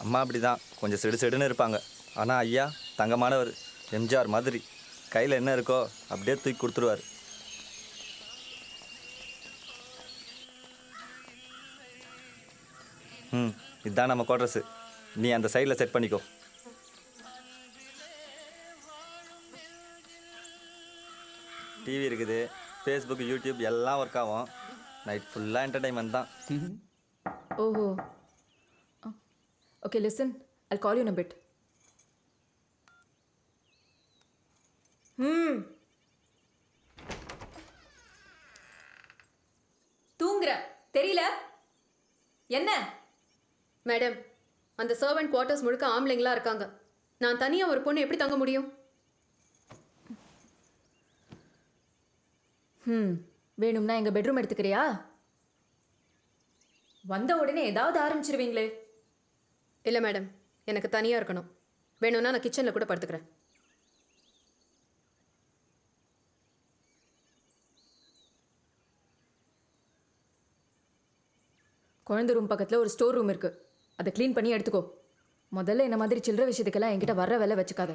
அம்மா அப்படி தான் கொஞ்சம் செடு செடுன்னு இருப்பாங்க. ஆனால் ஐயா தங்கமானவர், எம்ஜிஆர் மாதிரி. கையில் என்ன இருக்கோ அப்படியே தூக்கி கொடுத்துருவார். இதுதான் நம்ம குவார்டர்ஸு. நீ அந்த சைடில் செட் பண்ணிக்கோ. டிவி இருக்குது, ஃபேஸ்புக், யூடியூப் எல்லாம் ஒர்க் ஆகும். நைட் ஃபுல்லாக என்டர்டைன்மெண்ட் தான். ஓஹோ. Okay listen, I'll call you in a bit. தூங்குற தெரியல என்ன? மேடம், அந்த சர்வெண்ட் குவார்ட்டர்ஸ் முழுக்க ஆம்பளைங்களா இருக்காங்க. நான் தனியாக ஒரு பொண்ணு எப்படி தங்க முடியும்? வேணும்னா எங்கள் பெட்ரூம் எடுத்துக்கிறியா? வந்த உடனே ஏதாவது ஆரம்பிச்சிருவீங்களே. இல்லை மேடம், எனக்கு தனியாக இருக்கணும். வேணும்னா நான் கிச்சனில் கூட படுத்துக்கிறேன். குழந்தை ரூம் பக்கத்தில் ஒரு ஸ்டோர் ரூம் இருக்குது, அதை க்ளீன் பண்ணி எடுத்துக்கோ. முதல்ல என்ன மாதிரி சில்லற விஷயத்துக்கெல்லாம் என்கிட்ட வர்ற வேலை வச்சுக்காத.